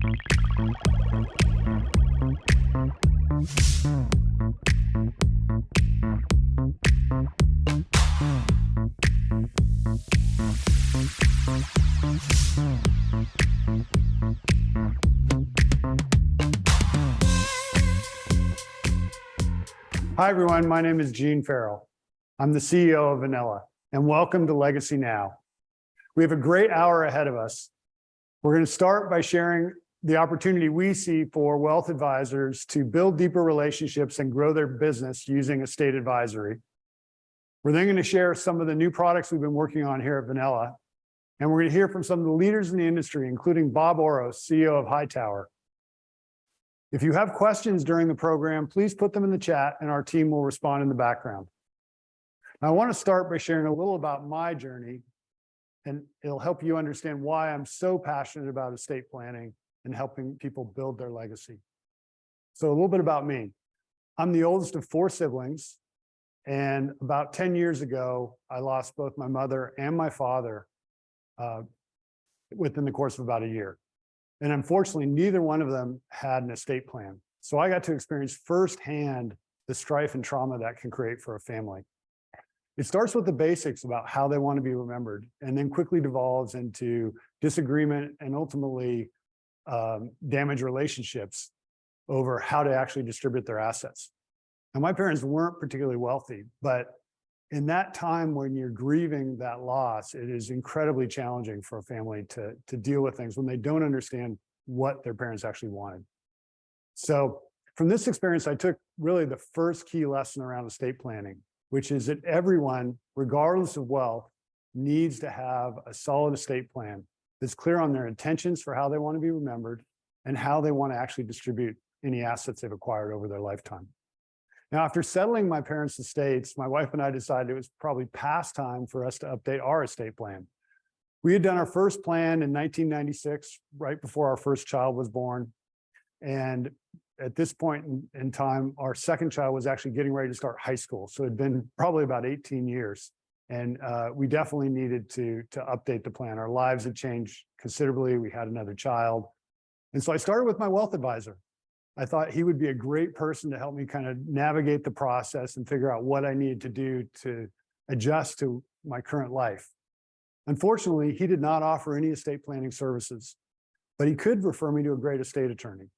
Hi, everyone. My name is Farell. I'm the CEO of Vanilla, and welcome to Legacy Now. We have a great hour ahead of us. We're going to start by sharing the opportunity we see for wealth advisors to build deeper relationships and grow their business using estate advisory. We're then going to share some of the new products we've been working on here at Vanilla, and we're going to hear from some of the leaders in the industry, including Bob Oros, CEO of Hightower. If you have questions during the program, please put them in the chat and our team will respond in the background. Now, I want to start by sharing a little about my journey, and it'll help you understand why I'm so passionate about estate planning and helping people build their legacy. So a little bit about me. I'm the oldest of 4 siblings, and about 10 years ago, I lost both my mother and my father within the course of about a year. And unfortunately, neither one of them had an estate plan. So I got to experience firsthand the strife and trauma that can create for a family. It starts with the basics about how they want to be remembered, and then quickly devolves into disagreement and ultimately damage relationships over how to actually distribute their assets. Now, my parents weren't particularly wealthy, but in that time when you're grieving that loss, it is incredibly challenging for a family to deal with things when they don't understand what their parents actually wanted. So from this experience, I took really the first key lesson around estate planning, which is that everyone, regardless of wealth, needs to have a solid estate plan that's clear on their intentions for how they want to be remembered and how they want to actually distribute any assets they've acquired over their lifetime. Now, after settling my parents' estates, my wife and I decided it was probably past time for us to update our estate plan. We had done our first plan in 1996, right before our first child was born. And at this point in time, our second child was actually getting ready to start high school. So it had been probably about 18 years. And we definitely needed to update the plan. Our lives had changed considerably. We had another child. And so I started with my wealth advisor. I thought he would be a great person to help me kind of navigate the process and figure out what I needed to do to adjust to my current life. Unfortunately, he did not offer any estate planning services, but he could refer me to a great estate attorney.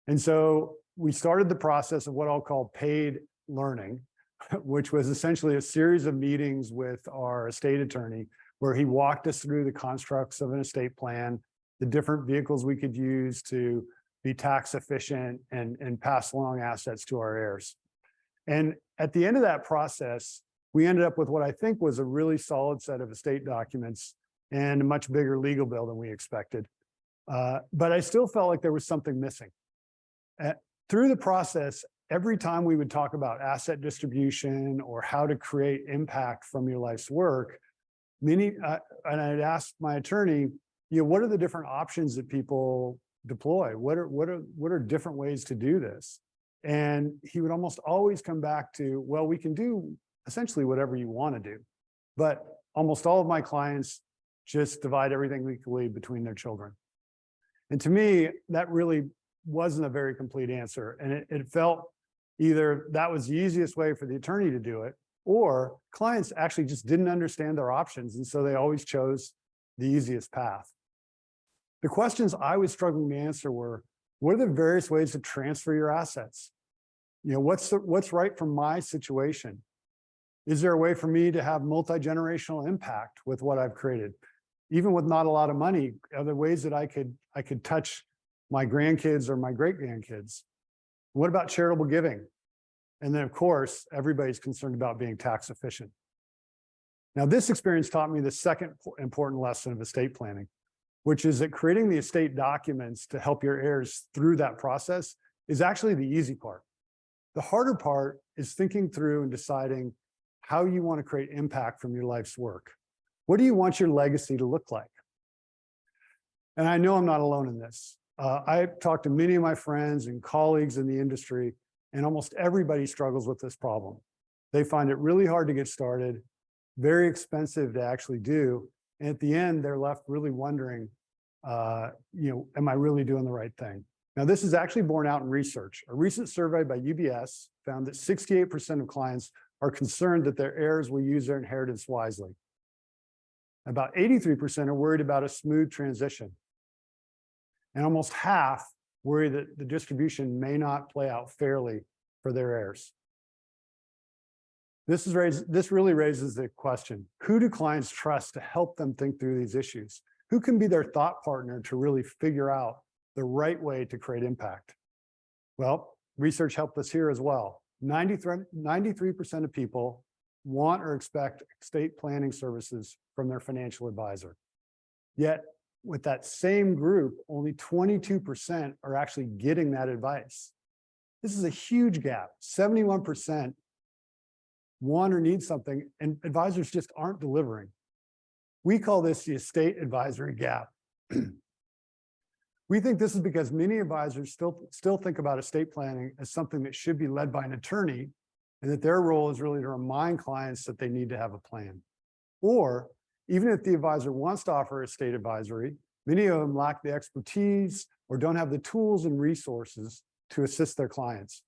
And so we started the process of what I'll call paid learning, which was essentially a series of meetings with our estate attorney, where he walked us through the constructs of an estate plan, the different vehicles we could use to be tax efficient and pass along assets to our heirs. And at the end of that process, we ended up with what I think was a really solid set of estate documents and a much bigger legal bill than we expected. But I still felt like there was something missing. Through the process, every time we would talk about asset distribution or how to create impact from your life's work, and I'd asked my attorney, what are the different options that people deploy? What are different ways to do this? And he would almost always come back to, well, we can do essentially whatever you want to do. But almost all of my clients just divide everything equally between their children. And to me, that really wasn't a very complete answer. And it felt either that was the easiest way for the attorney to do it, or clients actually just didn't understand their options. And so they always chose the easiest path. The questions I was struggling to answer were, what are the various ways to transfer your assets? What's right for my situation? Is there a way for me to have multi-generational impact with what I've created? Even with not a lot of money, are there ways that I could touch my grandkids or my great-grandkids? What about charitable giving? And then, of course, everybody's concerned about being tax efficient. Now, this experience taught me the second important lesson of estate planning, which is that creating the estate documents to help your heirs through that process is actually the easy part. The harder part is thinking through and deciding how you want to create impact from your life's work. What do you want your legacy to look like? And I know I'm not alone in this. I've talked to many of my friends and colleagues in the industry, and almost everybody struggles with this problem. They find it really hard to get started, very expensive to actually do, and at the end, they're left really wondering, am I really doing the right thing? Now, this is actually borne out in research. A recent survey by UBS found that 68% of clients are concerned that their heirs will use their inheritance wisely. About 83% are worried about a smooth transition. And almost half worry that the distribution may not play out fairly for their heirs. This really raises the question, who do clients trust to help them think through these issues? Who can be their thought partner to really figure out the right way to create impact? Well, research helped us here as well. 93% of people want or expect estate planning services from their financial advisor. Yet, with that same group, only 22% are actually getting that advice. This is a huge gap. 71% want or need something, and advisors just aren't delivering. We call this the estate advisory gap. We think this is because many advisors still think about estate planning as something that should be led by an attorney, and that their role is really to remind clients that they need to have a plan. Or even if the advisor wants to offer estate advisory, many of them lack the expertise or don't have the tools and resources to assist their clients.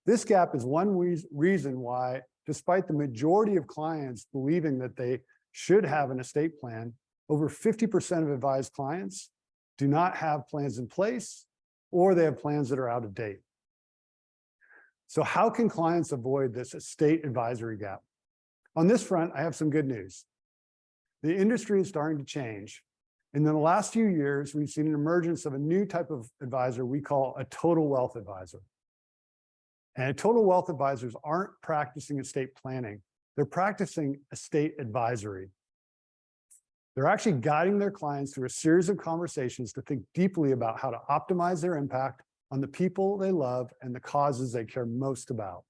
This gap is one reason why, despite the majority of clients believing that they should have an estate plan, over 50% of advised clients do not have plans in place, or they have plans that are out of date. So how can clients avoid this estate advisory gap? On this front, I have some good news. The industry is starting to change. In the last few years, we've seen an emergence of a new type of advisor we call a total wealth advisor. And total wealth advisors aren't practicing estate planning. They're practicing estate advisory. They're actually guiding their clients through a series of conversations to think deeply about how to optimize their impact on the people they love and the causes they care most about.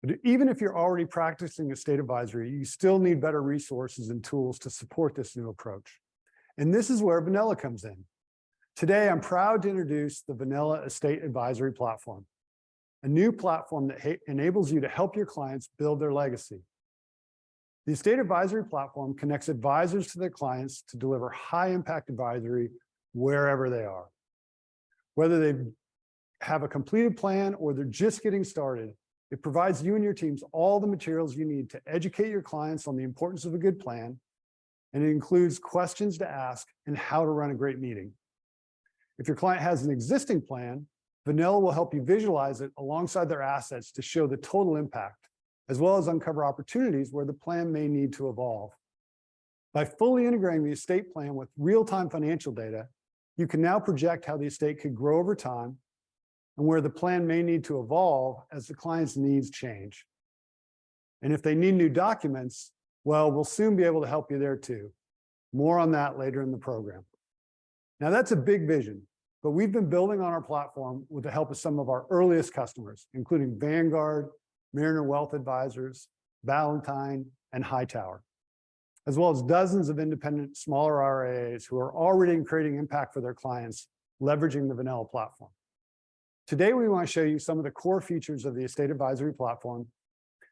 But even if you're already practicing estate advisory, you still need better resources and tools to support this new approach. And this is where Vanilla comes in. Today, I'm proud to introduce the Vanilla Estate Advisory Platform, a new platform that enables you to help your clients build their legacy. The Estate Advisory Platform connects advisors to their clients to deliver high-impact advisory wherever they are. Whether they have a completed plan or they're just getting started, it provides you and your teams all the materials you need to educate your clients on the importance of a good plan, and it includes questions to ask and how to run a great meeting. If your client has an existing plan, Vanilla will help you visualize it alongside their assets to show the total impact, as well as uncover opportunities where the plan may need to evolve. By fully integrating the estate plan with real-time financial data, you can now project how the estate could grow over time and where the plan may need to evolve as the client's needs change. And if they need new documents, well, we'll soon be able to help you there too. More on that later in the program. Now that's a big vision, but we've been building on our platform with the help of some of our earliest customers, including Vanguard, Mariner Wealth Advisors, Valentine, and Hightower, as well as dozens of independent smaller RIAs who are already creating impact for their clients, leveraging the Vanilla platform. Today, we want to show you some of the core features of the Estate Advisory Platform,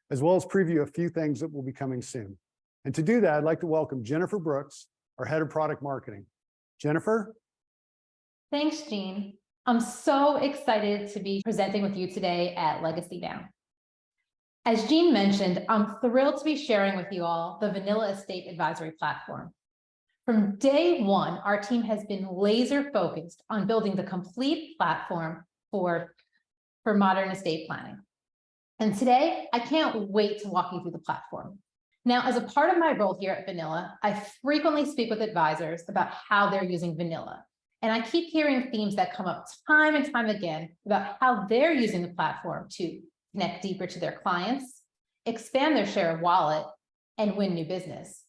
as well as preview a few things that will be coming soon. And to do that, I'd like to welcome Jennifer Brooks, our head of product marketing. Jennifer? Thanks, Gene. I'm so excited to be presenting with you today at Legacy Now. As Gene mentioned, I'm thrilled to be sharing with you all the Vanilla Estate Advisory Platform. From day one, our team has been laser focused on building the complete platform for modern estate planning. And today, I can't wait to walk you through the platform. Now, as a part of my role here at Vanilla, I frequently speak with advisors about how they're using Vanilla. And I keep hearing themes that come up time and time again about how they're using the platform to connect deeper to their clients, expand their share of wallet, and win new business.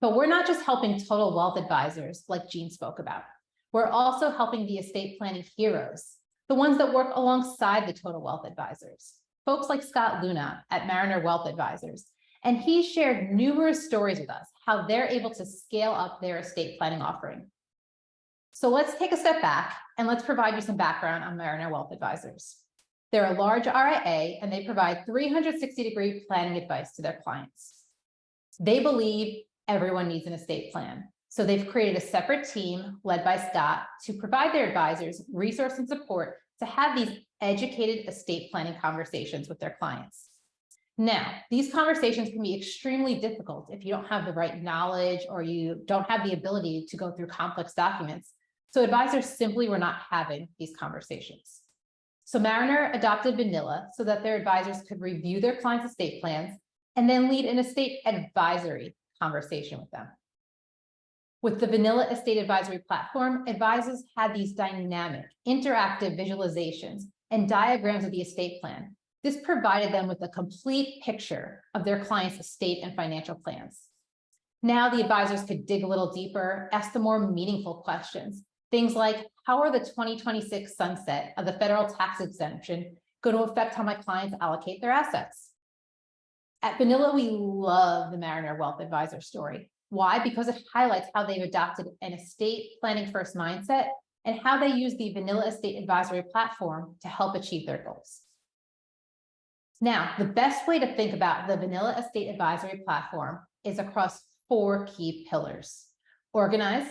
But we're not just helping total wealth advisors like Gene spoke about. We're also helping the estate planning heroes, the ones that work alongside the total wealth advisors, folks like Scott Luna at Mariner Wealth Advisors. And he shared numerous stories with us, how they're able to scale up their estate planning offering. So let's take a step back and let's provide you some background on Mariner Wealth Advisors. They're a large RIA and they provide 360-degree planning advice to their clients. They believe everyone needs an estate plan. So they've created a separate team led by Scott to provide their advisors resource and support to have these educated estate planning conversations with their clients. Now, these conversations can be extremely difficult if you don't have the right knowledge or you don't have the ability to go through complex documents. So advisors simply were not having these conversations. So Mariner adopted Vanilla so that their advisors could review their clients' estate plans and then lead an estate advisory conversation with them. With the Vanilla Estate Advisory platform, advisors had these dynamic, interactive visualizations and diagrams of the estate plan. This provided them with a complete picture of their client's estate and financial plans. Now the advisors could dig a little deeper, ask the more meaningful questions. Things like, how are the 2026 sunset of the federal tax exemption going to affect how my clients allocate their assets? At Vanilla, we love the Mariner Wealth Advisor story. Why? Because it highlights how they've adopted an estate planning first mindset and how they use the Vanilla Estate Advisory platform to help achieve their goals. Now, the best way to think about the Vanilla Estate Advisory platform is across 4 key pillars: organize,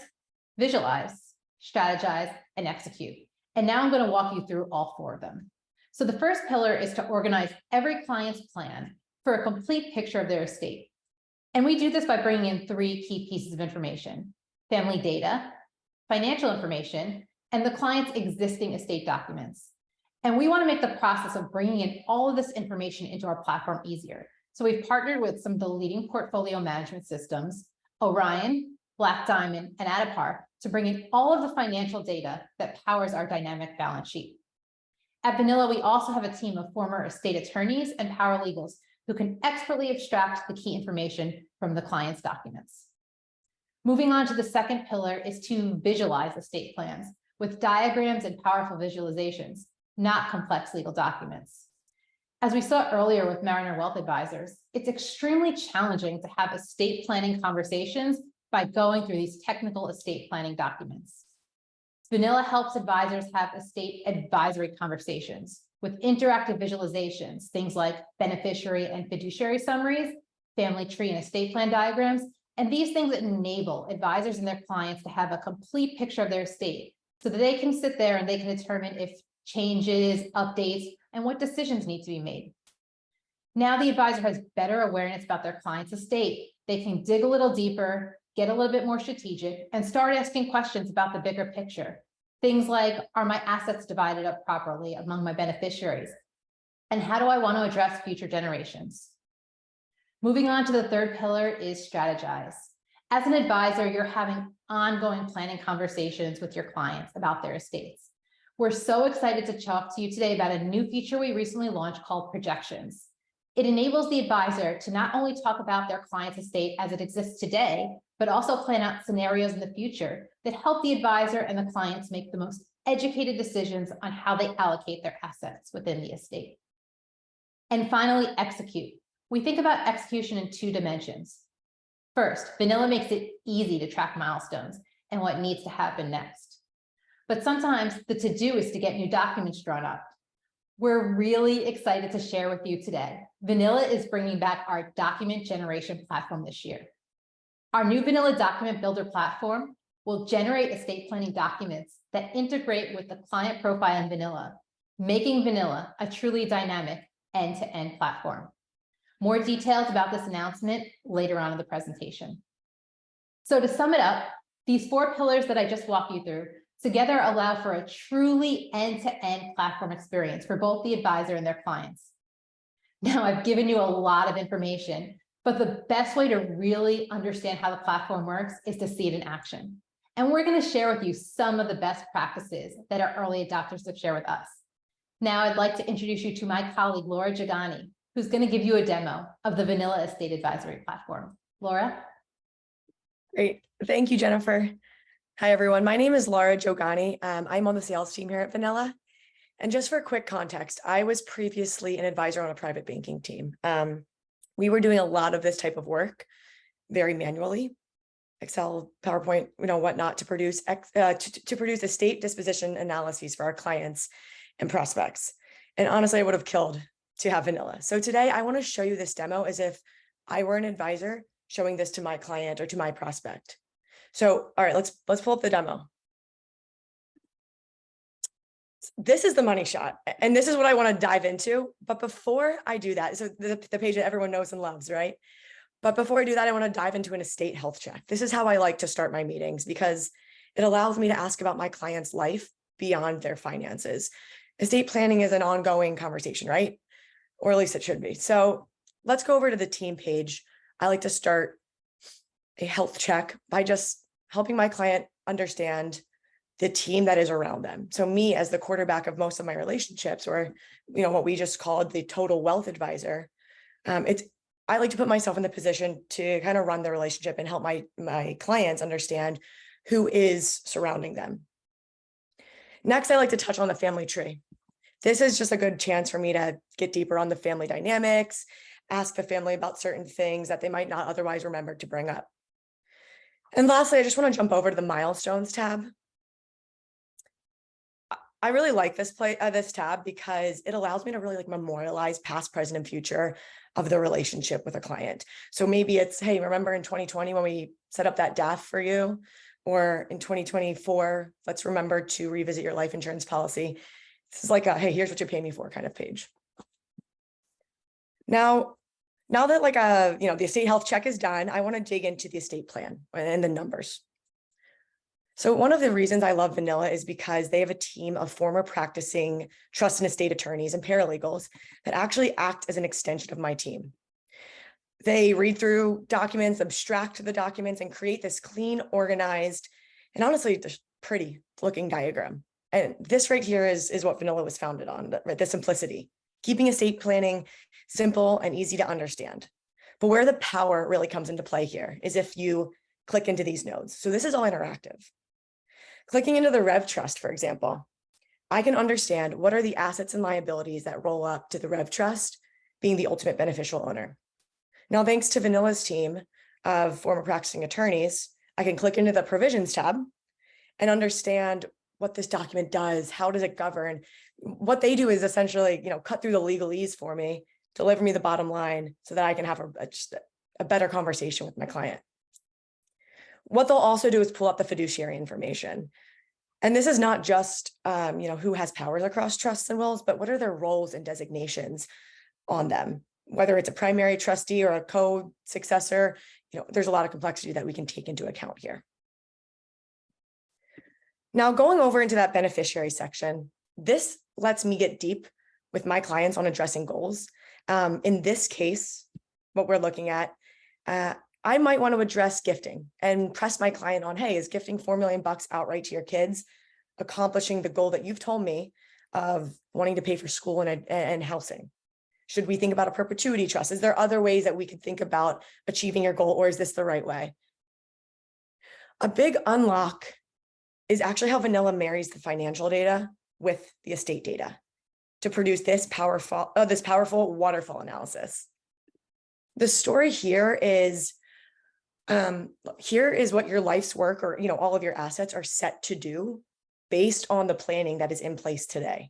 visualize, strategize, and execute. And now I'm going to walk you through all 4 of them. So the first pillar is to organize every client's plan for a complete picture of their estate. And we do this by bringing in 3 key pieces of information: family data, financial information, and the client's existing estate documents. And we want to make the process of bringing in all of this information into our platform easier. So we've partnered with some of the leading portfolio management systems, Orion, Black Diamond, and Addepar, to bring in all of the financial data that powers our dynamic balance sheet. At Vanilla, we also have a team of former estate attorneys and paralegals who can expertly extract the key information from the client's documents. Moving on to the second pillar is to visualize estate plans with diagrams and powerful visualizations, not complex legal documents. As we saw earlier with Mariner Wealth Advisors, it's extremely challenging to have estate planning conversations by going through these technical estate planning documents. Vanilla helps advisors have estate advisory conversations with interactive visualizations, things like beneficiary and fiduciary summaries, family tree and estate plan diagrams, and these things enable advisors and their clients to have a complete picture of their estate so that they can sit there and they can determine if changes, updates, and what decisions need to be made. Now the advisor has better awareness about their client's estate. They can dig a little deeper, get a little bit more strategic, and start asking questions about the bigger picture. Things like, are my assets divided up properly among my beneficiaries? And how do I want to address future generations? Moving on to the third pillar is strategize. As an advisor, you're having ongoing planning conversations with your clients about their estates. We're so excited to talk to you today about a new feature we recently launched called projections. It enables the advisor to not only talk about their client's estate as it exists today, but also plan out scenarios in the future that help the advisor and the clients make the most educated decisions on how they allocate their assets within the estate. And finally, execute. We think about execution in 2 dimensions. First, Vanilla makes it easy to track milestones and what needs to happen next. But sometimes the to-do is to get new documents drawn up. We're really excited to share with you today. Vanilla is bringing back our document generation platform this year. Our new Vanilla document builder platform will generate estate planning documents that integrate with the client profile in Vanilla, making Vanilla a truly dynamic end-to-end platform. More details about this announcement later on in the presentation. So to sum it up, these 4 pillars that I just walked you through together allow for a truly end-to-end platform experience for both the advisor and their clients. Now, I've given you a lot of information, but the best way to really understand how the platform works is to see it in action. And we're going to share with you some of the best practices that our early adopters have shared with us. Now, I'd like to introduce you to my colleague, Laura Giogani, who's going to give you a demo of the Vanilla Estate Advisory platform. Laura? Great. Thank you, Jennifer. Hi, everyone. My name is Laura Giogani. I'm on the sales team here at Vanilla. And just for quick context, I was previously an advisor on a private banking team. We were doing a lot of this type of work very manually, Excel, PowerPoint, whatnot, to produce estate disposition analyses for our clients and prospects. And honestly, I would have killed to have Vanilla. So today I want to show you this demo as if I were an advisor showing this to my client or to my prospect. So, all right, let's pull up the demo. This is the money shot, and this is what I want to dive into. But before I do that, so the page that everyone knows and loves, right? But before I do that, I want to dive into an estate health check. This is how I like to start my meetings because it allows me to ask about my client's life beyond their finances. Estate planning is an ongoing conversation, right? Or at least it should be. So let's go over to the team page. I like to start a health check by just helping my client understand the team that is around them. So me as the quarterback of most of my relationships, or what we just called the total wealth advisor, I like to put myself in the position to kind of run the relationship and help my clients understand who is surrounding them. Next, I like to touch on the family tree. This is just a good chance for me to get deeper on the family dynamics, ask the family about certain things that they might not otherwise remember to bring up. And lastly, I just want to jump over to the milestones tab. I really like this tab because it allows me to really memorialize past, present, and future of the relationship with a client. So maybe it's, hey, remember in 2020 when we set up that DAF for you? Or in 2024, let's remember to revisit your life insurance policy. This is like a, hey, here's what you pay me for kind of page. Now that the estate health check is done, I want to dig into the estate plan and the numbers. So one of the reasons I love Vanilla is because they have a team of former practicing trust and estate attorneys and paralegals that actually act as an extension of my team. They read through documents, abstract the documents, and create this clean, organized, and honestly, just pretty looking diagram. And this right here is what Vanilla was founded on, right? The simplicity, keeping estate planning simple and easy to understand. But where the power really comes into play here is if you click into these nodes. So this is all interactive. Clicking into the Rev Trust, for example, I can understand what are the assets and liabilities that roll up to the Rev Trust being the ultimate beneficial owner. Now, thanks to Vanilla's team of former practicing attorneys, I can click into the Provisions tab and understand what this document does, how does it govern. What they do is essentially, cut through the legalese for me, deliver me the bottom line so that I can have a better conversation with my client. What they'll also do is pull up the fiduciary information. And this is not just, who has powers across trusts and wills, but what are their roles and designations on them? Whether it's a primary trustee or a co-successor, there's a lot of complexity that we can take into account here. Now, going over into that beneficiary section, this lets me get deep with my clients on addressing goals. In this case, what we're looking at, I might want to address gifting and press my client on, hey, is gifting $4 million outright to your kids accomplishing the goal that you've told me of wanting to pay for school and housing? Should we think about a perpetuity trust? Is there other ways that we could think about achieving your goal, or is this the right way? A big unlock is actually how Vanilla marries the financial data with the estate data to produce this powerful waterfall analysis. The story here is what your life's work, or all of your assets are set to do based on the planning that is in place today.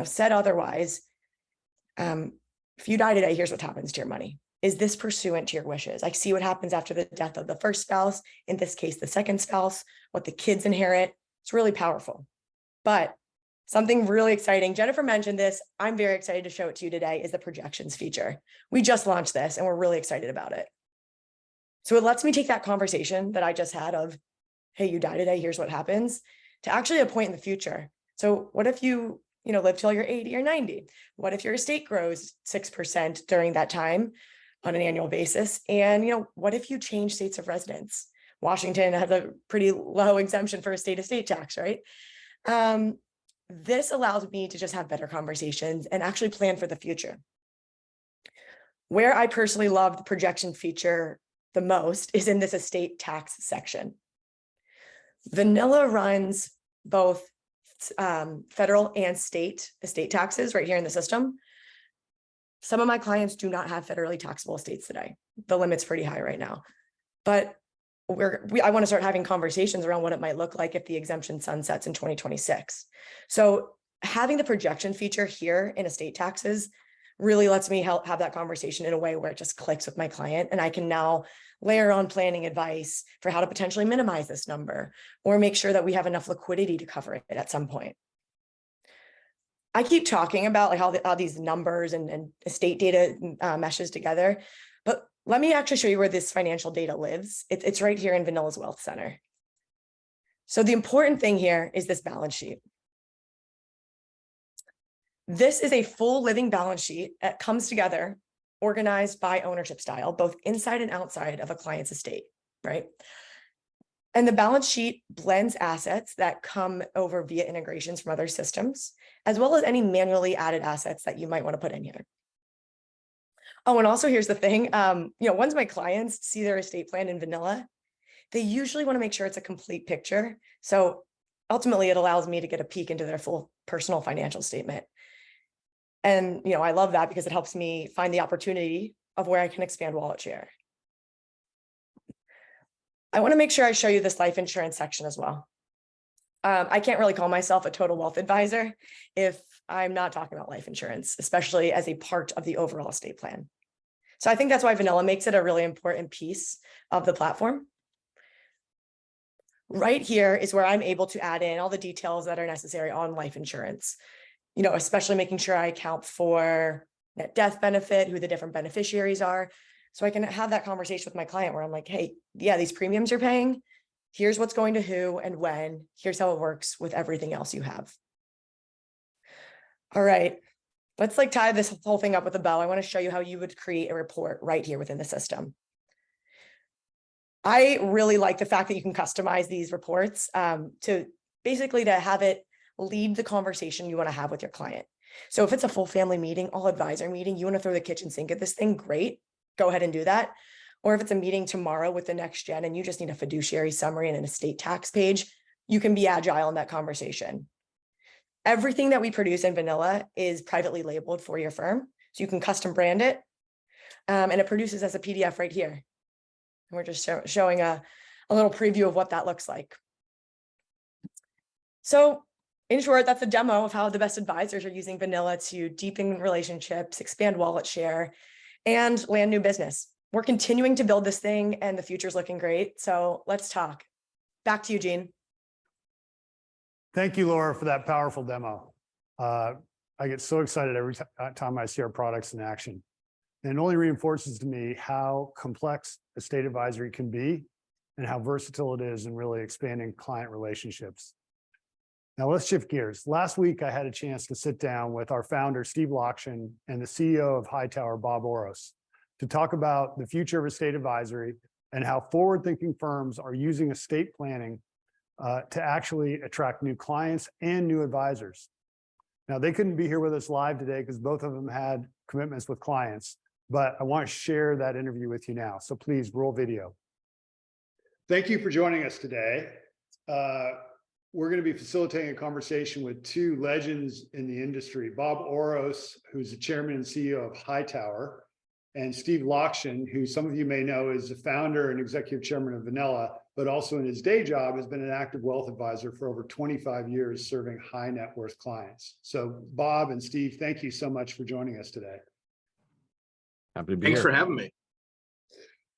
Said otherwise, if you die today, here's what happens to your money. Is this pursuant to your wishes? I see what happens after the death of the first spouse, in this case, the second spouse, what the kids inherit. It's really powerful. But something really exciting, Jennifer mentioned this, I'm very excited to show it to you today, is the projections feature. We just launched this and we're really excited about it. So it lets me take that conversation that I just had of, hey, you die today, here's what happens, to actually a point in the future. So what if you live till you're 80 or 90? What if your estate grows 6% during that time on an annual basis? And, what if you change states of residence? Washington has a pretty low exemption for estate tax, right? This allows me to just have better conversations and actually plan for the future. Where I personally love the projection feature the most is in this estate tax section. Vanilla runs both federal and state estate taxes right here in the system. Some of my clients do not have federally taxable estates today. The limit's pretty high right now, but I want to start having conversations around what it might look like if the exemption sunsets in 2026. So having the projection feature here in estate taxes really lets me have that conversation in a way where it just clicks with my client. And I can now layer on planning advice for how to potentially minimize this number, or make sure that we have enough liquidity to cover it at some point. I keep talking about like how these numbers and estate data meshes together, but let me actually show you where this financial data lives. It's right here in Vanilla's Wealth Center. So the important thing here is this balance sheet. This is a full living balance sheet that comes together, organized by ownership style, both inside and outside of a client's estate, right? And the balance sheet blends assets that come over via integrations from other systems, as well as any manually added assets that you might want to put in here. Oh, and also here's the thing, once my clients see their estate plan in Vanilla, they usually want to make sure it's a complete picture. So ultimately, it allows me to get a peek into their full personal financial statement. And, I love that because it helps me find the opportunity of where I can expand wallet share. I want to make sure I show you this life insurance section as well. I can't really call myself a total wealth advisor if I'm not talking about life insurance, especially as a part of the overall estate plan. So I think that's why Vanilla makes it a really important piece of the platform. Right here is where I'm able to add in all the details that are necessary on life insurance, especially making sure I account for net death benefit, who the different beneficiaries are. So I can have that conversation with my client where I'm like, hey, yeah, these premiums you're paying, here's what's going to who and when, here's how it works with everything else you have. All right, let's tie this whole thing up with a bow. I want to show you how you would create a report right here within the system. I really like the fact that you can customize these reports to have it lead the conversation you want to have with your client. So if it's a full family meeting, all advisor meeting, you want to throw the kitchen sink at this thing, great, go ahead and do that. Or if it's a meeting tomorrow with the next gen and you just need a fiduciary summary and an estate tax page, you can be agile in that conversation. Everything that we produce in Vanilla is privately labeled for your firm, so you can custom brand it, and it produces as a PDF right here. And we're just showing a little preview of what that looks like. So in short, that's a demo of how the best advisors are using Vanilla to deepen relationships, expand wallet share, and land new business. We're continuing to build this thing and the future's looking great. So let's talk. Back to you, Gene. Thank you, Laura, for that powerful demo. I get so excited every time I see our products in action. And it only reinforces to me how complex estate advisory can be and how versatile it is in really expanding client relationships. Now let's shift gears. Last week, I had a chance to sit down with our founder, Steve Lokshin, and the CEO of Hightower, Bob Oros, to talk about the future of estate advisory and how forward-thinking firms are using estate planning to actually attract new clients and new advisors. Now, they couldn't be here with us live today because both of them had commitments with clients, but I want to share that interview with you now. So please roll video. Thank you for joining us today. We're going to be facilitating a conversation with two legends in the industry, Bob Oros, who's the chairman and CEO of Hightower, and Steve Lokshin, who some of you may know is the founder and executive chairman of Vanilla, but also in his day job has been an active wealth advisor for over 25 years, serving high net worth clients. So Bob and Steve, thank you so much for joining us today. Happy to be Thanks here. for having me.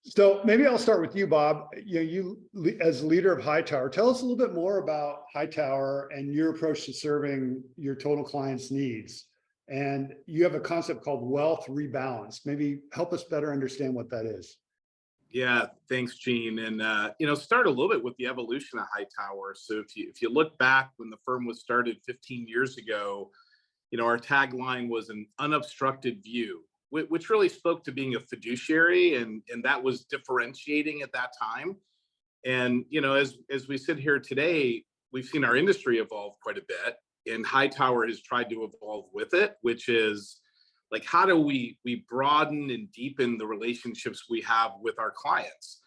So maybe I'll start with you, Bob. You as leader of Hightower, tell us a little bit more about Hightower and your approach to serving your total clients' needs. And you have a concept called wealth rebalance. Maybe help us better understand what that is. Yeah, thanks, Gene. And start a little bit with the evolution of Hightower. So if you look back when the firm was started 15 years ago, our tagline was an unobstructed view, which really spoke to being a fiduciary, and that was differentiating at that time. And as we sit here today, we've seen our industry evolve quite a bit, and Hightower has tried to evolve with it, which is like, how do we broaden and deepen the relationships we have with our clients?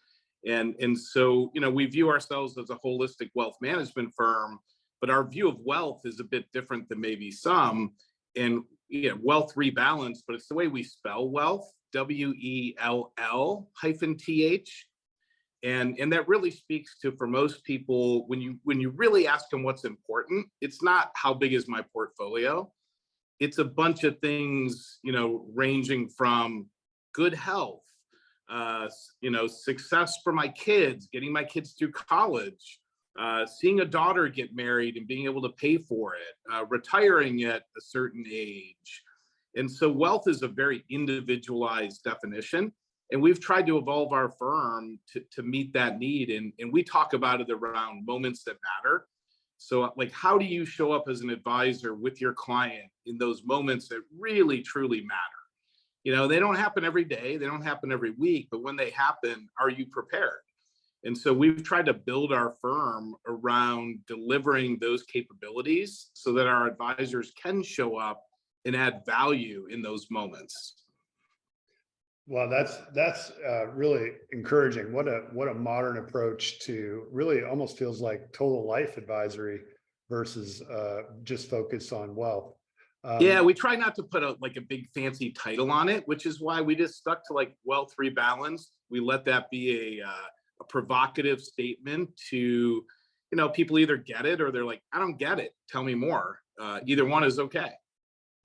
And so we view ourselves as a holistic wealth management firm, but our view of wealth is a bit different than maybe some. And wealth rebalance, but it's the way we spell wealth, WELL-TH. And that really speaks to, for most people, when you really ask them what's important, it's not how big is my portfolio. It's a bunch of things, ranging from good health, success for my kids, getting my kids through college, seeing a daughter get married and being able to pay for it, retiring at a certain age. And so wealth is a very individualized definition. And we've tried to evolve our firm to meet that need. And we talk about it around moments that matter. So like, how do you show up as an advisor with your client in those moments that really, truly matter? They don't happen every day. They don't happen every week. But when they happen, are you prepared? And so we've tried to build our firm around delivering those capabilities so that our advisors can show up and add value in those moments. Well, that's really encouraging. What a modern approach to really almost feels like total life advisory versus just focus on wealth. Yeah, we try not to put a big fancy title on it, which is why we just stuck to wealth rebalanced. We let that be a provocative statement to, people either get it or they're like, I don't get it. Tell me more. Either one is okay.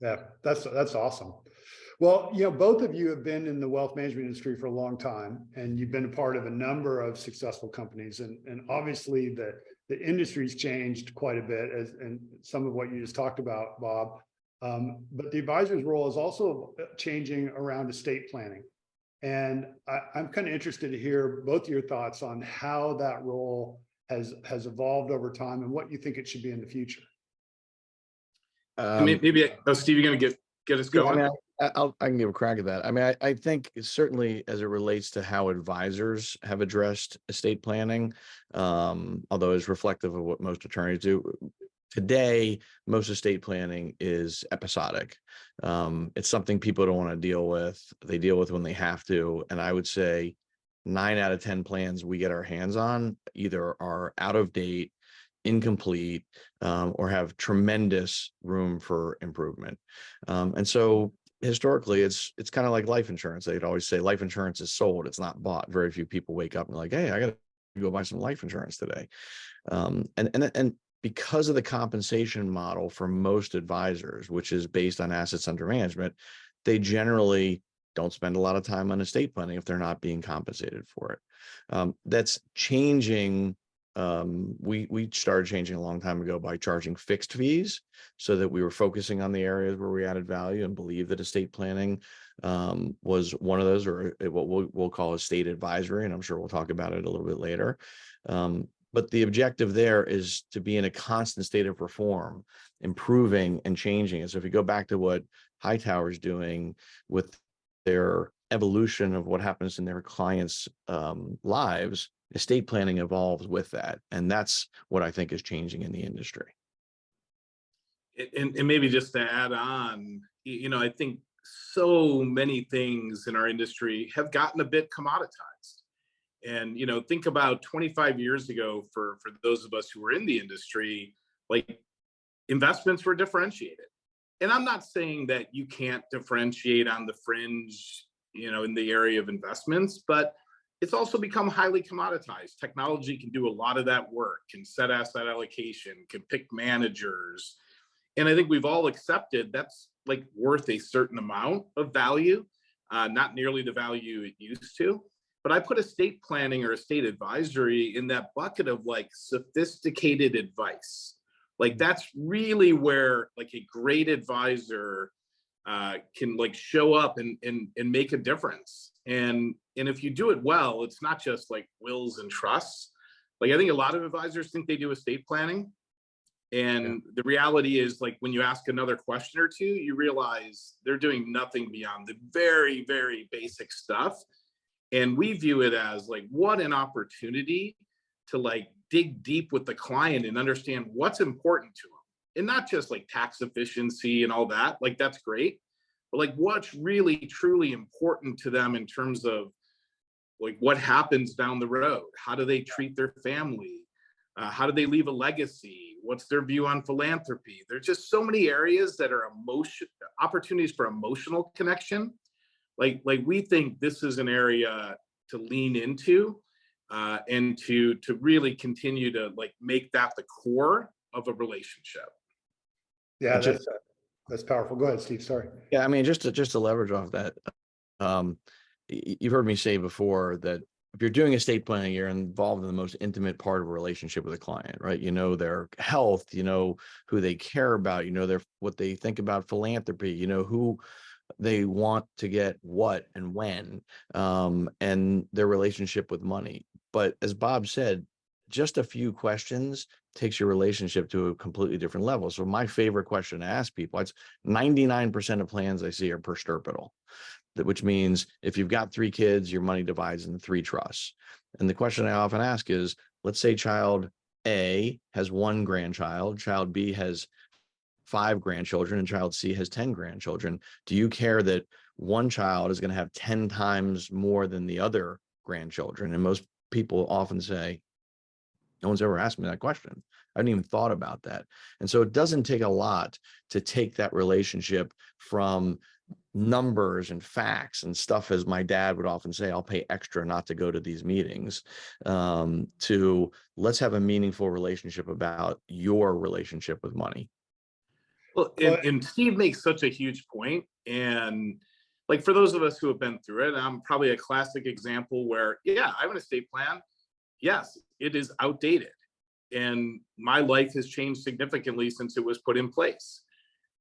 Yeah, that's awesome. Well, both of you have been in the wealth management industry for a long time, and you've been a part of a number of successful companies. And obviously the industry's changed quite a bit, and some of what you just talked about, Bob. But the advisor's role is also changing around estate planning. And I'm kind of interested to hear both of your thoughts on how that role has evolved over time and what you think it should be in the future. Maybe Steve, you're going to get us going. Yeah, I can give a crack at that. I think certainly as it relates to how advisors have addressed estate planning, although it's reflective of what most attorneys do. Today, most estate planning is episodic. It's something people don't want to deal with. They deal with when they have to. And I would say 9 out of 10 plans we get our hands on either are out of date, incomplete, or have tremendous room for improvement. And so historically, it's kind of like life insurance. They'd always say life insurance is sold, it's not bought. Very few people wake up and like, hey, I got to go buy some life insurance today. And because of the compensation model for most advisors, which is based on assets under management, they generally don't spend a lot of time on estate planning if they're not being compensated for it. That's changing. We started changing a long time ago by charging fixed fees so that we were focusing on the areas where we added value and believe that estate planning was one of those, or what we'll call estate advisory. And I'm sure we'll talk about it a little bit later. But the objective there is to be in a constant state of reform, improving and changing. And so if you go back to what Hightower's doing with their evolution of what happens in their clients' lives, estate planning evolves with that. And that's what I think is changing in the industry. And maybe just to add on, I think so many things in our industry have gotten a bit commoditized. And, think about 25 years ago, for those of us who were in the industry, investments were differentiated. And I'm not saying that you can't differentiate on the fringe, in the area of investments, but it's also become highly commoditized. Technology can do a lot of that work, can set asset allocation, can pick managers. And I think we've all accepted that's worth a certain amount of value, not nearly the value it used to. But I put estate planning or estate advisory in that bucket of sophisticated advice. That's really where a great advisor can show up and make a difference. And if you do it well, it's not just wills and trusts. I think a lot of advisors think they do estate planning. And the reality is when you ask another question or two, you realize they're doing nothing beyond the very, very basic stuff. And we view it as what an opportunity to dig deep with the client and understand what's important to them. And not just tax efficiency and all that, that's great. But what's really truly important to them in terms of what happens down the road? How do they treat their family? How do they leave a legacy? What's their view on philanthropy? There's just so many areas that are opportunities for emotional connection. We think this is an area to lean into and to really continue to make that the core of a relationship. Yeah, that's powerful. Go ahead, Steve. Sorry. Yeah, just to leverage off that, you've heard me say before that if you're doing estate planning, you're involved in the most intimate part of a relationship with a client, right? You know their health, you know who they care about, you know what they think about philanthropy, you know who they want to get what and when, and their relationship with money. But as Bob said, just a few questions takes your relationship to a completely different level. So my favorite question to ask people, it's 99% of plans I see are per stirpital, which means if you've got 3 kids, your money divides into 3 trusts. And the question I often ask is, let's say child A has 1 grandchild, child B has 5 grandchildren, and child C has 10 grandchildren. Do you care that one child is going to have 10 times more than the other grandchildren? And most people often say, no one's ever asked me that question. I hadn't even thought about that. And so it doesn't take a lot to take that relationship from numbers and facts and stuff, as my dad would often say, I'll pay extra not to go to these meetings, to let's have a meaningful relationship about your relationship with money. Well, and Steve makes such a huge point. And like, for those of us who have been through it, I'm probably a classic example where, yeah, I have an estate plan. Yes, it is outdated. And my life has changed significantly since it was put in place.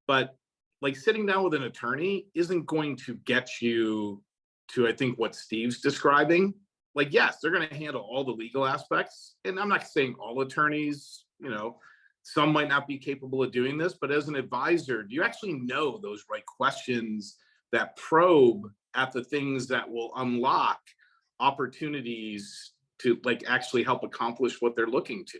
But like, sitting down with an attorney isn't going to get you to, I think, what Steve's describing. Like, yes, they're going to handle all the legal aspects. And I'm not saying all attorneys, you know, some might not be capable of doing this, but as an advisor, do you actually know those right questions that probe at the things that will unlock opportunities to like actually help accomplish what they're looking to?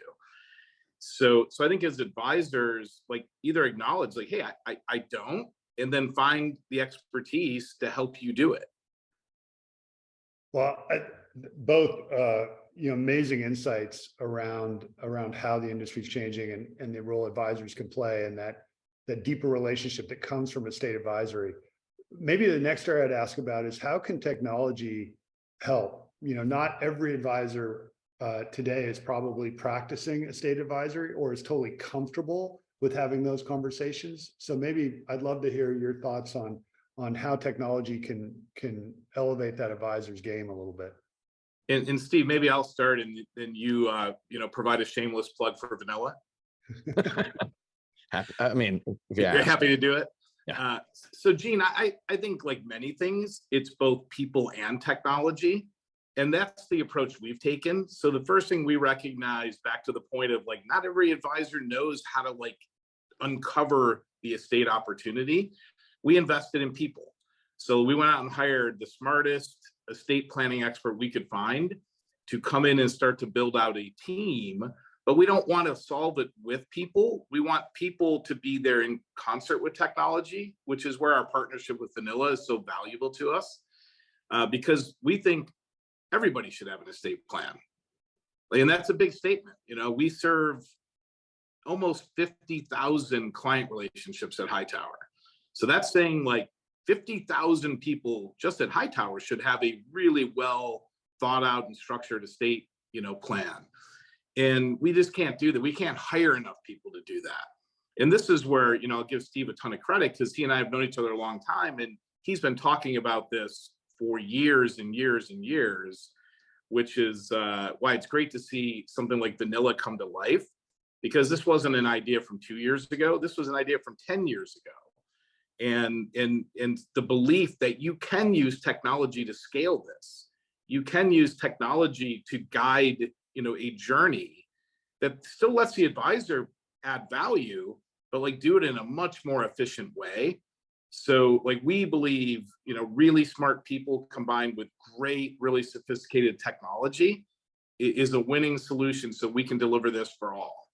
So I think as advisors, like, either acknowledge like, hey, I don't, and then find the expertise to help you do it. Well, both, amazing insights around how the industry is changing and the role advisors can play, and that deeper relationship that comes from estate advisory. Maybe the next area I'd ask about is, how can technology help? Not every advisor today is probably practicing estate advisory or is totally comfortable with having those conversations. So maybe I'd love to hear your thoughts on how technology can elevate that advisor's game a little bit. And Steve, maybe I'll start, and then you provide a shameless plug for Vanilla. I mean, yeah, you're happy to do it. Yeah. So Gene, I think, like many things, it's both people and technology. And that's the approach we've taken. So the first thing we recognize, back to the point of like, not every advisor knows how to like uncover the estate opportunity. We invested in people. So we went out and hired the smartest estate planning expert we could find to come in and start to build out a team. But we don't want to solve it with people. We want people to be there in concert with technology, which is where our partnership with Vanilla is so valuable to us, because we think everybody should have an estate plan. And that's a big statement. We serve almost 50,000 client relationships at Hightower. So that's saying like 50,000 people just at Hightower should have a really well thought out and structured estate, plan. And we just can't do that. We can't hire enough people to do that. And this is where, I'll give Steve a ton of credit, because he and I have known each other a long time. And he's been talking about this for years and years and years, which is why it's great to see something like Vanilla come to life, because this wasn't an idea from 2 years ago. This was an idea from 10 years ago. And the belief that you can use technology to scale this, you can use technology to guide, a journey that still lets the advisor add value, but like do it in a much more efficient way. So like, we believe, really smart people combined with great, really sophisticated technology is a winning solution, so we can deliver this for all.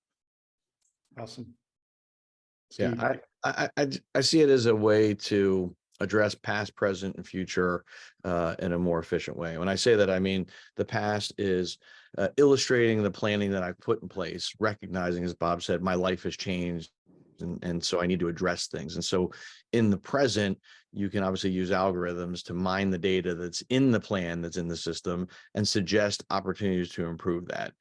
Awesome. Yeah, Steve? I see it as a way to address past, present, and future in a more efficient way. When I say that, I mean the past is illustrating the planning that I've put in place, recognizing, as Bob said, my life has changed. And so I need to address things. And so in the present, you can obviously use algorithms to mine the data that's in the plan, that's in the system, and suggest opportunities to improve that.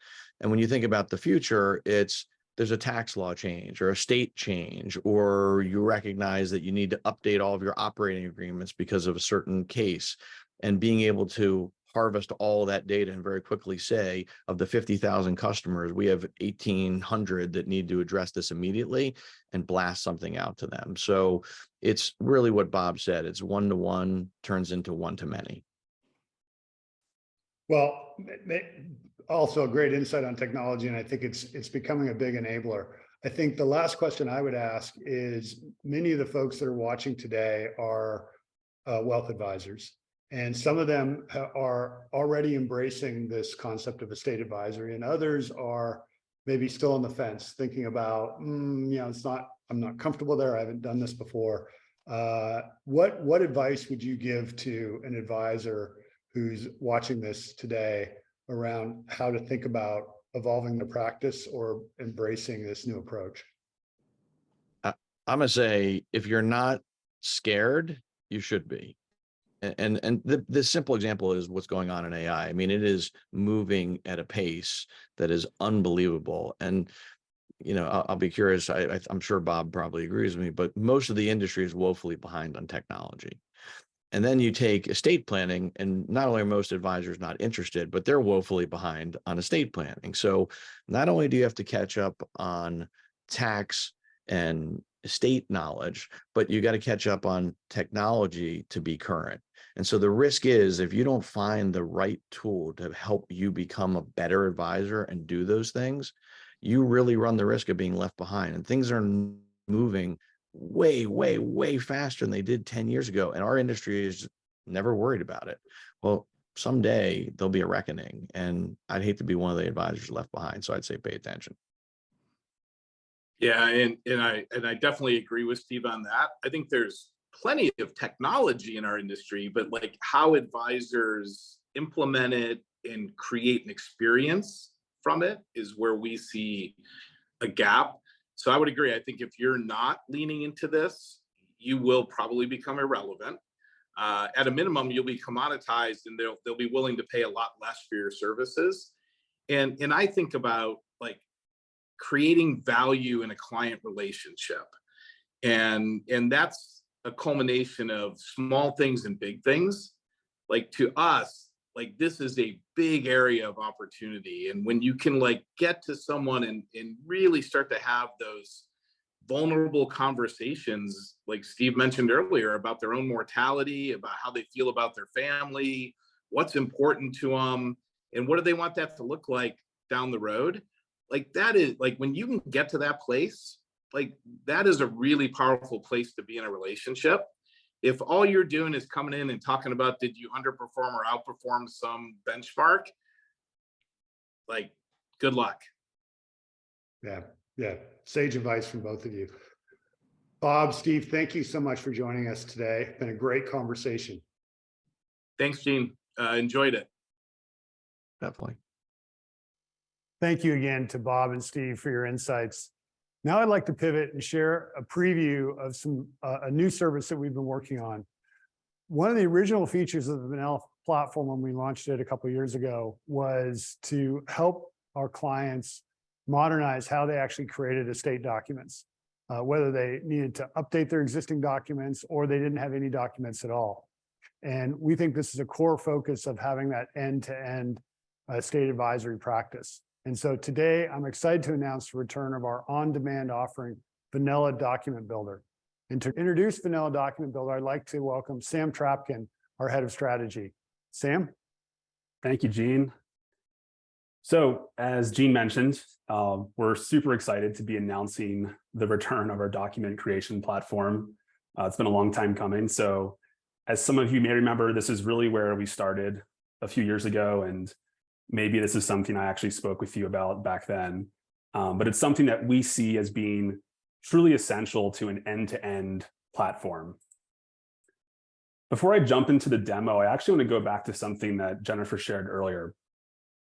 And when you think about the future, there's a tax law change or a state change, or you recognize that you need to update all of your operating agreements because of a certain case, and being able to harvest all that data and very quickly say, of the 50,000 customers, we have 1,800 that need to address this immediately and blast something out to them. So it's really what Bob said. It's one-to-one turns into one-to-many. Well, also a great insight on technology, and I think it's becoming a big enabler. I think the last question I would ask is, many of the folks that are watching today are wealth advisors, and some of them are already embracing this concept of estate advisory, and others are maybe still on the fence, thinking about, I'm not comfortable there. I haven't done this before. What advice would you give to an advisor who's watching this today around how to think about evolving the practice or embracing this new approach? I'm gonna say, if you're not scared, you should be. And the simple example is what's going on in AI. I mean, it is moving at a pace that is unbelievable. And I'll be curious. I'm sure Bob probably agrees with me, but most of the industry is woefully behind on technology. And then you take estate planning, and not only are most advisors not interested, but they're woefully behind on estate planning. So not only do you have to catch up on tax and estate knowledge, but you got to catch up on technology to be current. And so the risk is, if you don't find the right tool to help you become a better advisor and do those things, you really run the risk of being left behind. And things are moving way, way, way faster than they did 10 years ago. And our industry is never worried about it. Well, someday there'll be a reckoning, and I'd hate to be one of the advisors left behind. So I'd say pay attention. Yeah, and I definitely agree with Steve on that. I think there's plenty of technology in our industry, but like how advisors implement it and create an experience from it is where we see a gap. So I would agree. I think if you're not leaning into this, you will probably become irrelevant. At a minimum, you'll be commoditized, and they'll be willing to pay a lot less for your services. And I think about like creating value in a client relationship, and that's a culmination of small things and big things. Like, to us, like, this is a big area of opportunity. And when you can like get to someone and really start to have those vulnerable conversations, like Steve mentioned earlier, about their own mortality, about how they feel about their family, what's important to them, and what do they want that to look like down the road. Like, that is like, when you can get to that place, like, that is a really powerful place to be in a relationship. If all you're doing is coming in and talking about, did you underperform or outperform some benchmark, like, good luck. Yeah. Sage advice from both of you. Bob, Steve, thank you so much for joining us today. It's been a great conversation. Thanks, Gene. Enjoyed it. Definitely. Thank you again to Bob and Steve for your insights. Now I'd like to pivot and share a preview of a new service that we've been working on. One of the original features of the Vanilla platform when we launched it a couple of years ago was to help our clients modernize how they actually created estate documents, whether they needed to update their existing documents or they didn't have any documents at all. And we think this is a core focus of having that end-to-end estate advisory practice. And so today, I'm excited to announce the return of our on-demand offering, Vanilla Document Builder. And to introduce Vanilla Document Builder, I'd like to welcome Sam Trapkin, our head of strategy. Sam? Thank you, Gene. So as Gene mentioned, we're super excited to be announcing the return of our document creation platform. It's been a long time coming. So as some of you may remember, this is really where we started a few years ago, and maybe this is something I actually spoke with you about back then, but it's something that we see as being truly essential to an end-to-end platform. Before I jump into the demo, I actually want to go back to something that Jennifer shared earlier,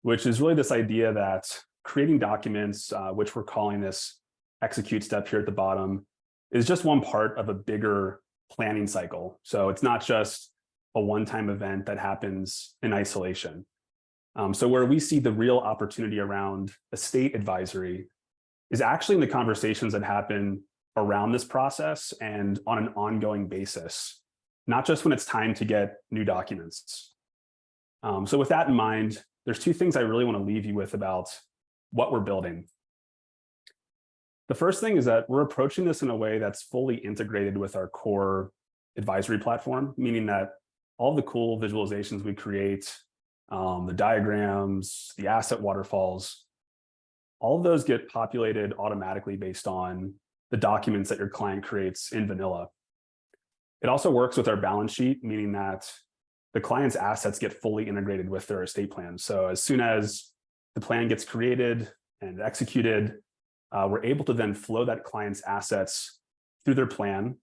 which is really this idea that creating documents, which we're calling this execute step here at the bottom, is just one part of a bigger planning cycle. So it's not just a one-time event that happens in isolation. So where we see the real opportunity around estate advisory is actually in the conversations that happen around this process and on an ongoing basis not just when it's time to get new documents. So with that in mind, there's two things I really want to leave you with about what we're building. The first thing is that we're approaching this in a way that's fully integrated with our core advisory platform, meaning that all the cool visualizations we create, the diagrams, the asset waterfalls, all of those get populated automatically based on the documents that your client creates in vanilla. It also works with our balance sheet, meaning that the client's assets get fully integrated with their estate plan. So as soon as the plan gets created and executed, we're able to then flow that client's assets through their plan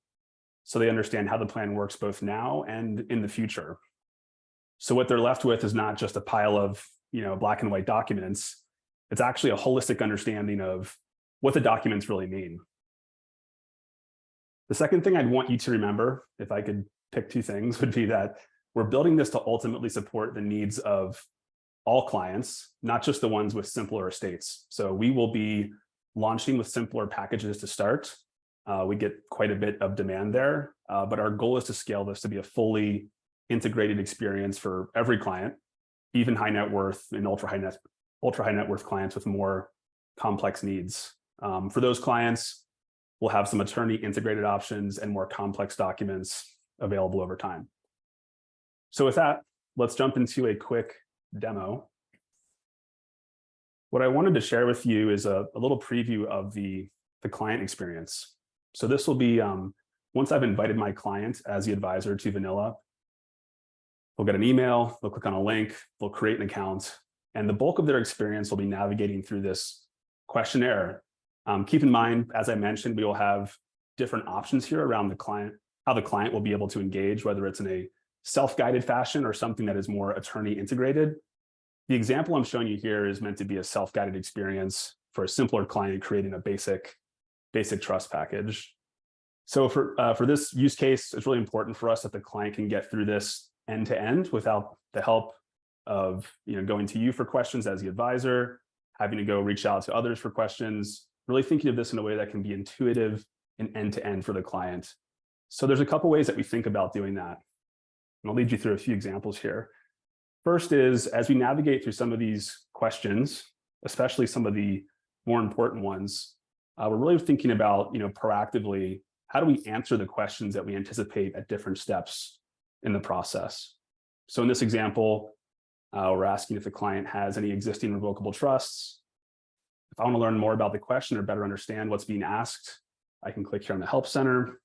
so they understand how the plan works both now and in the future. So what they're left with is not just a pile of black and white documents. It's actually a holistic understanding of what the documents really mean. The second thing I'd want you to remember, if I could pick two things, would be that we're building this to ultimately support the needs of all clients, not just the ones with simpler estates. So we will be launching with simpler packages to start. We get quite a bit of demand there, but our goal is to scale this to be a fully integrated experience for every client, even high net worth and ultra high net worth clients with more complex needs. For those clients, we'll have some attorney integrated options and more complex documents available over time. So with that, let's jump into a quick demo. What I wanted to share with you is a little preview of the client experience. So this will be, once I've invited my client as the advisor to Vanilla, they'll get an email, they'll click on a link, they'll create an account, and the bulk of their experience will be navigating through this questionnaire. Keep in mind, as I mentioned, we will have different options here around the client, how the client will be able to engage, whether it's in a self-guided fashion or something that is more attorney integrated. The example I'm showing you here is meant to be a self-guided experience for a simpler client creating a basic trust package. So for this use case, it's really important for us that the client can get through this end to end without the help of going to you for questions as the advisor, having to go reach out to others for questions, really thinking of this in a way that can be intuitive and end to end for the client. So there's a couple ways that we think about doing that. And I'll lead you through a few examples here. First is, as we navigate through some of these questions, especially some of the more important ones, we're really thinking about, proactively, how do we answer the questions that we anticipate at different steps in the process? So in this example, we're asking if the client has any existing revocable trusts. If I want to learn more about the question or better understand what's being asked, I can click here on the Help Center.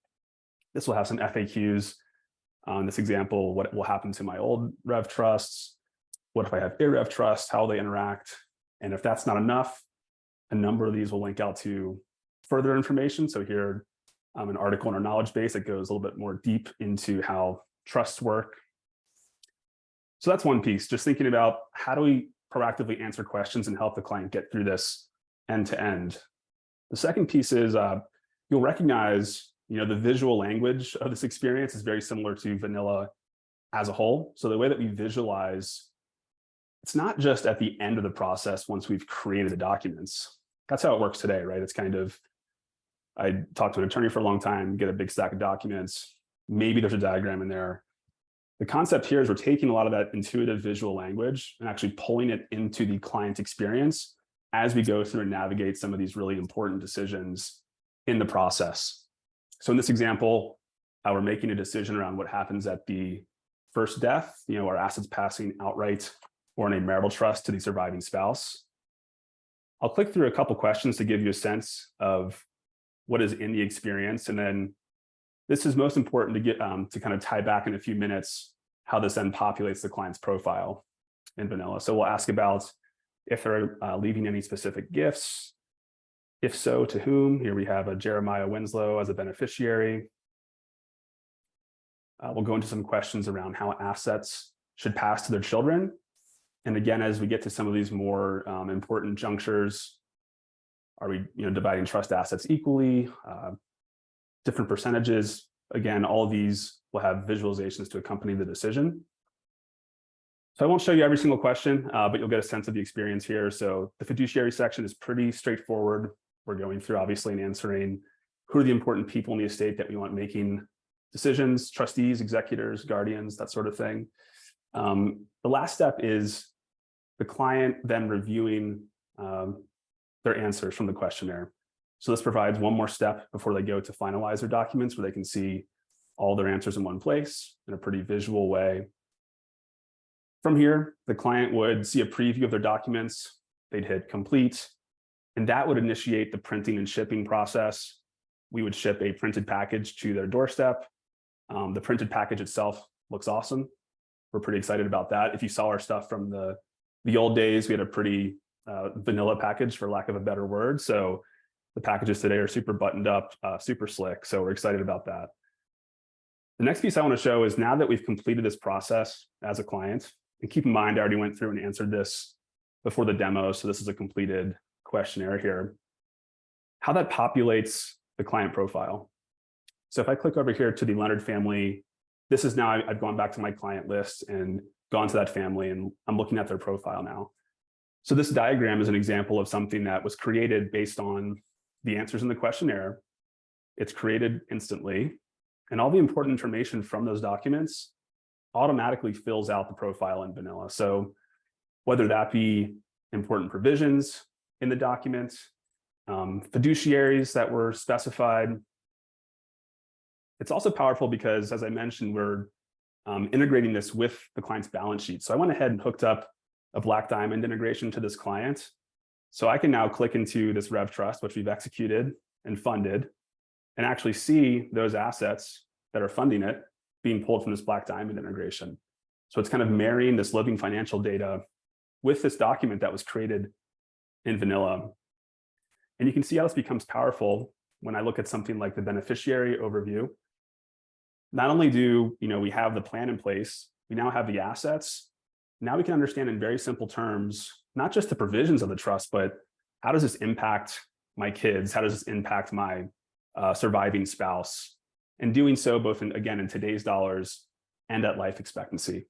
This will have some FAQs. In this example, what will happen to my old Rev trusts? What if I have IREV trusts? How will they interact? And if that's not enough, a number of these will link out to further information. So here, an article in our knowledge base that goes a little bit more deep into how trusts work. So that's one piece, just thinking about how do we proactively answer questions and help the client get through this end to end. The second piece is you'll recognize the visual language of this experience is very similar to Vanilla as a whole. So the way that we visualize, it's not just at the end of the process once we've created the documents. That's how it works today, right? It's kind of, I talked to an attorney for a long time, get a big stack of documents. Maybe there's a diagram in there. The concept here is we're taking a lot of that intuitive visual language and actually pulling it into the client experience as we go through and navigate some of these really important decisions in the process. So in this example, we're making a decision around what happens at the first death, our assets passing outright or in a marital trust to the surviving spouse. I'll click through a couple questions to give you a sense of what is in the experience. And then this is most important to get to kind of tie back in a few minutes how this then populates the client's profile in Vanilla. So we'll ask about if they're leaving any specific gifts. If so, to whom? Here we have a Jeremiah Winslow as a beneficiary. We'll go into some questions around how assets should pass to their children. And again, as we get to some of these more important junctures, are we dividing trust assets equally, different percentages? Again, all of these will have visualizations to accompany the decision. So I won't show you every single question, but you'll get a sense of the experience here. So the fiduciary section is pretty straightforward. We're going through obviously and answering who are the important people in the estate that we want making decisions, trustees, executors, guardians, that sort of thing. The last step is the client then reviewing their answers from the questionnaire. So this provides one more step before they go to finalize their documents, where they can see all their answers in one place in a pretty visual way. From here, the client would see a preview of their documents. They'd hit complete, and that would initiate the printing and shipping process. We would ship a printed package to their doorstep. The printed package itself looks awesome. We're pretty excited about that. If you saw our stuff from the old days, we had a pretty vanilla package, for lack of a better word. So the packages today are super buttoned up, super slick. So we're excited about that. The next piece I want to show is, now that we've completed this process as a client, and keep in mind, I already went through and answered this before the demo, so this is a completed questionnaire here, how that populates the client profile. So if I click over here to the Leonard family, this is now, I've gone back to my client list and gone to that family, and I'm looking at their profile now. So this diagram is an example of something that was created based on the answers in the questionnaire. It's created instantly, and all the important information from those documents automatically fills out the profile in vanilla. So whether that be important provisions in the document, fiduciaries that were specified. It's also powerful because, as I mentioned, we're integrating this with the client's balance sheet. So I went ahead and hooked up a Black Diamond integration to this client. So I can now click into this Rev Trust, which we've executed and funded, and actually see those assets that are funding it being pulled from this Black Diamond integration. So it's kind of marrying this living financial data with this document that was created in vanilla. And you can see how this becomes powerful when I look at something like the beneficiary overview. Not only do we have the plan in place, we now have the assets. Now we can understand in very simple terms, not just the provisions of the trust, but how does this impact my kids? How does this impact my surviving spouse? And doing so both in today's dollars and at life expectancy.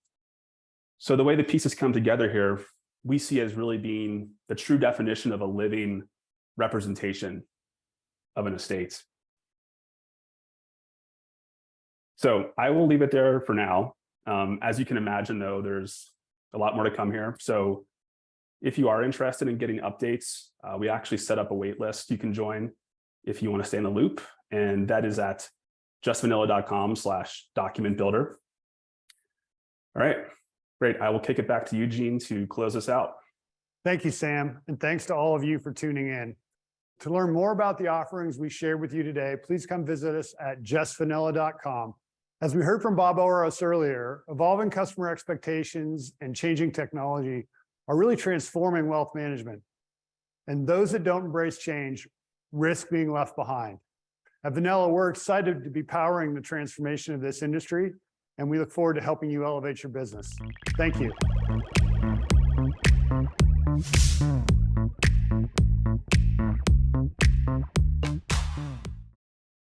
So the way the pieces come together here, we see as really being the true definition of a living representation of an estate. So I will leave it there for now. As you can imagine, though, there's a lot more to come here. So if you are interested in getting updates, we actually set up a wait list you can join if you want to stay in the loop. And that is at justvanilla.com/document builder. All right, great. I will kick it back to you, Gene, to close us out. Thank you, Sam. And thanks to all of you for tuning in. To learn more about the offerings we shared with you today, please come visit us at justvanilla.com. As we heard from Bob Oros earlier, evolving customer expectations and changing technology are really transforming wealth management. And those that don't embrace change risk being left behind. At Vanilla, we're excited to be powering the transformation of this industry, and we look forward to helping you elevate your business. Thank you.